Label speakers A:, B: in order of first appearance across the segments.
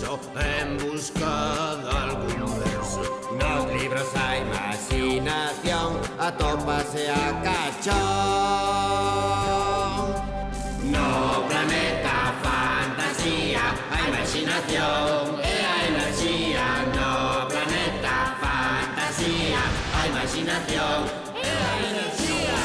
A: paso en busca de algún verso.
B: Nos libros a imaginación atópase a cachón. No planeta fantasía, a imaginación e a enerxía. No planeta fantasía, a imaginación e a enerxía.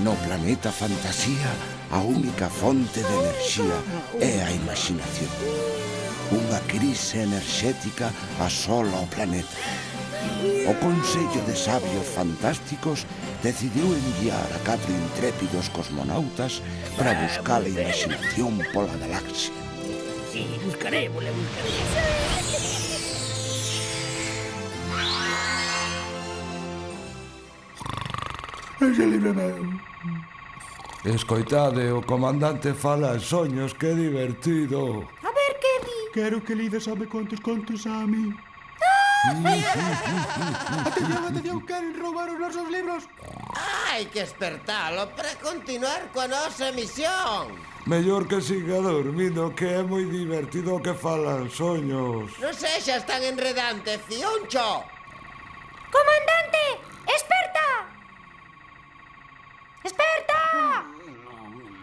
C: No planeta fantasía, a única fonte de enerxía é a imaginación. Unha crise enerxética asola o planeta. O Consello de Sabios Fantásticos decidiu enviar a 4 intrépidos cosmonautas para buscar a imaginación pola galaxia.
D: Sí, buscaremos.
E: Ese libro meu.
F: Escoitade, o comandante fala en soños, que divertido.
G: A ver que di.
E: Quero que lides a me contos a mí. Atención, queren roubar os nosos libros.
B: Hai que espertalo para continuar coa nosa misión.
F: Mellor que siga dormindo, que é moi divertido que falan soños.
B: Non sexas tan enredante, Cioncho.
G: Comandante, esperta! Esperta!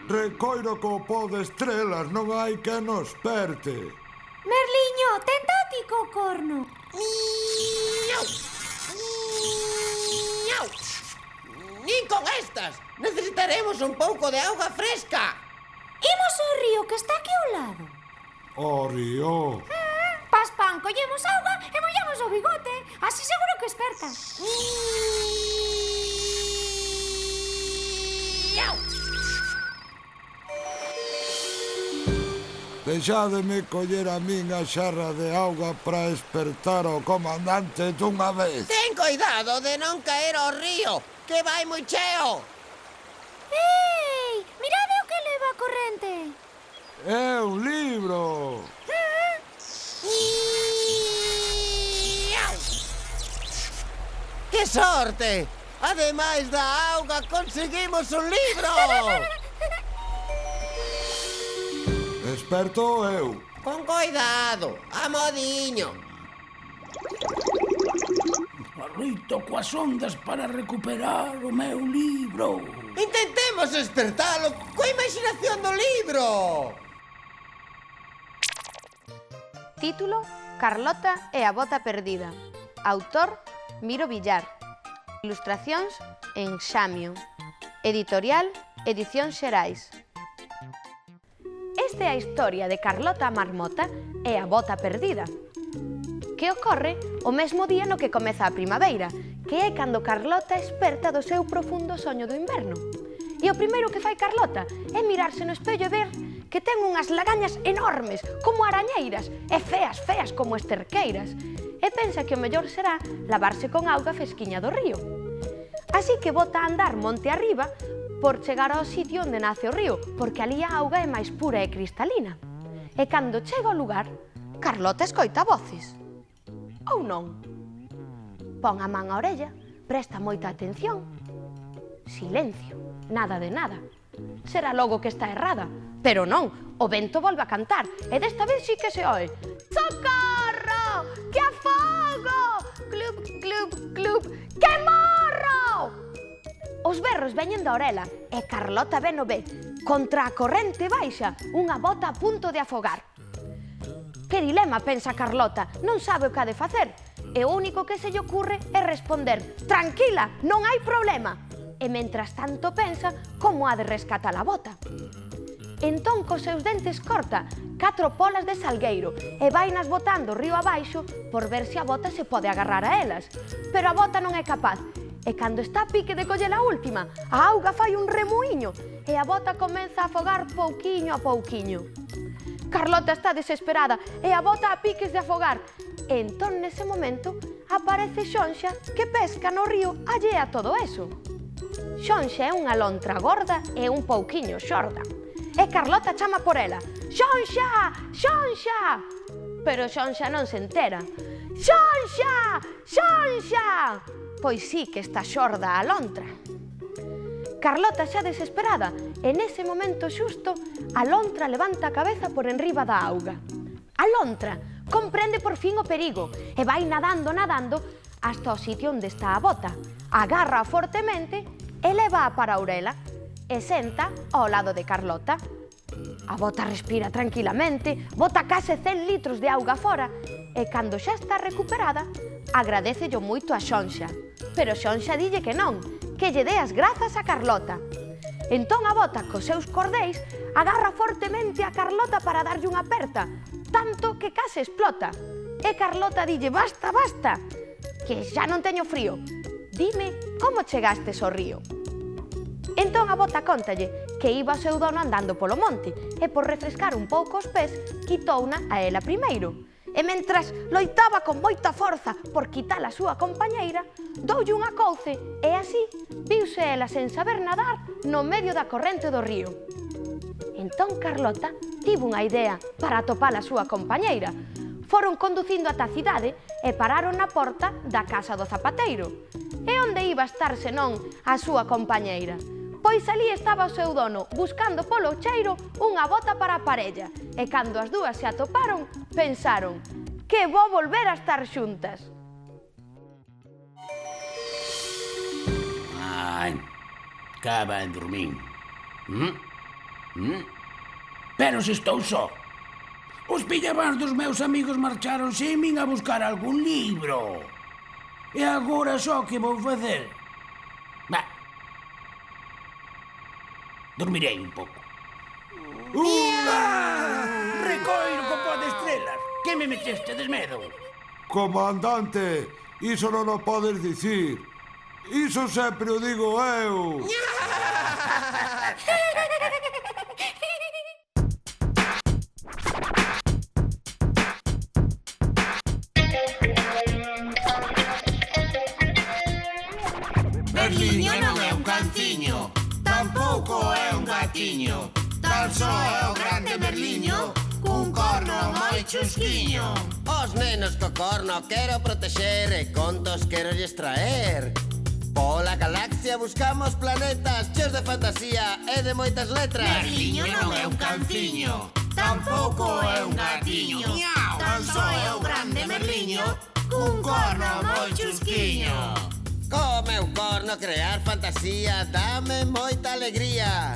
F: Recoiro co pó de estrelas, non hai que nos perte.
G: Merliño, tenta ti co corno.
B: Miau. Miau. Nin con estas. Necesitaremos un pouco de auga fresca.
G: Imos ao río que está aquí ao lado.
F: O río.
G: Paspán, collemos auga e mollamos o bigote. Así seguro que esperta.
B: Miau.
F: Deixádeme coller a min a xarra de auga para espertar ao comandante dunha vez.
B: Ten cuidado de non caer ao río, que vai moi cheo.
G: Ei, mirade o que leva a corrente.
F: É un libro.
B: Miau. Que sorte! Ademais da auga, conseguimos un libro!
F: Esperto eu.
B: Con cuidado, a modiño.
D: Arroito coas ondas para recuperar o meu libro.
B: Intentemos despertalo coa imaginación do libro.
H: Título: Carlota e a bota perdida. Autor: Miro Villar. Ilustracións: en Xamio. Editorial: Edicións Xerais. Esta é a historia de Carlota a Marmota e a bota perdida, que ocorre o mesmo día no que comeza a primavera, que é cando Carlota esperta do seu profundo soño do inverno. E o primeiro que fai Carlota é mirarse no espello e ver que ten unhas lagañas enormes, como arañeiras, e feas como esterqueiras, e pensa que o mellor será lavarse con auga fresquiña do río. Así que bota a andar monte arriba por chegar ao sitio onde nace o río, porque ali a auga é máis pura e cristalina. E cando chega ao lugar, Carlota escoita voces. Ou non? Pon a man á orella, presta moita atención. Silencio, nada de nada. Será logo que está errada, pero non, o vento volve a cantar, e desta vez sí que se oe. Socorro, que afogo! Club, club, club, que morro! Os berros veñen da orela e Carlota ve no ve, contra a corrente baixa, unha bota a punto de afogar. Que dilema, pensa Carlota, non sabe o que ha de facer. E o único que se lle ocurre é responder: tranquila, non hai problema. E mentras tanto pensa como ha de rescatar a bota. Entón, cos seus dentes corta 4 polas de salgueiro e vainas botando río abaixo por ver se a bota se pode agarrar a elas. Pero a bota non é capaz. E cando está a pique de coller a última, a auga fai un remuiño e a bota comeza a afogar pouquiño a pouquiño. Carlota está desesperada e a bota a piques de afogar. E entón, nese momento, aparece Xonxa que pesca no río allea a todo eso. Xonxa é unha lontra gorda e un pouquiño xorda. E Carlota chama por ela: Xonxa, Xonxa! Pero Xonxa non se entera. Xonxa, Xonxa! Pois sí que está xorda a lontra. Carlota xa desesperada, e nese momento xusto, a lontra levanta a cabeza por enriba da auga. A lontra comprende por fin o perigo e vai nadando hasta o sitio onde está a bota. Agarra fortemente e leva para a Aurela e senta ao lado de Carlota. A bota respira tranquilamente, bota case 100 litros de auga fora e cando xa está recuperada, agradécello moito a Xonxa. Pero Xonxa dille que non, que lle dé as grazas a Carlota. Entón a bota cos seus cordéis agarra fortemente a Carlota para darlle unha aperta, tanto que case explota. E Carlota dille, basta, basta, que xa non teño frío. Dime como chegastes ao río. Entón a bota cóntalle que iba o seu dono andando polo monte e por refrescar un pouco os pés quitouna a ela primeiro. E mentras loitaba con moita forza por quitar a súa compañeira, doulle unha couce e así viuse ela sen saber nadar no medio da corrente do río. Entón Carlota tivo unha idea para atopar a súa compañeira. Foron conducindo ata a cidade e pararon na porta da casa do zapateiro. E onde iba a estar senón a súa compañeira? Pois alí estaba o seu dono, buscando polo cheiro unha bota para a parella. E cando as dúas se atoparon, pensaron, que vou volver a estar xuntas.
D: Ai, caba en dormir. Pero se estou só. Os pillabans dos meus amigos marcharon sen min a buscar algún libro. E agora só que vou facer? Bah, dormirei un pouco. Recoiro co pó de estrelas. Que me meteste de medo?
F: Comandante, iso non o podes dicir. Iso sempre o digo eu.
A: Berliño non é un canciño, tampouco é un gatiño. Tal só é o grande Berliño, cun corno moi chusquiño.
B: Os nenos co corno quero protexer e contos quero lles traer. Pola galaxia buscamos planetas cheos de fantasía e de moitas letras.
A: Berliño non é un canciño, tampouco é un gatiño. Tal só é o grande Berliño, cun corno moi chusquiño.
B: Co meu corno crear fantasía dame moita alegría.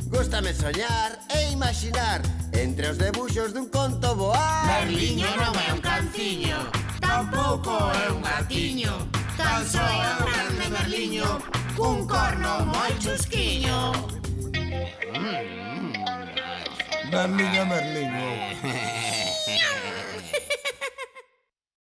B: Gústame soñar e imaginar entre os debuxos dun conto voar.
A: Berliño non é un canciño, tampouco é un gatiño. Tal só é o grande Berliño, cun corno moi chusquiño.
F: Berliño, Berliño.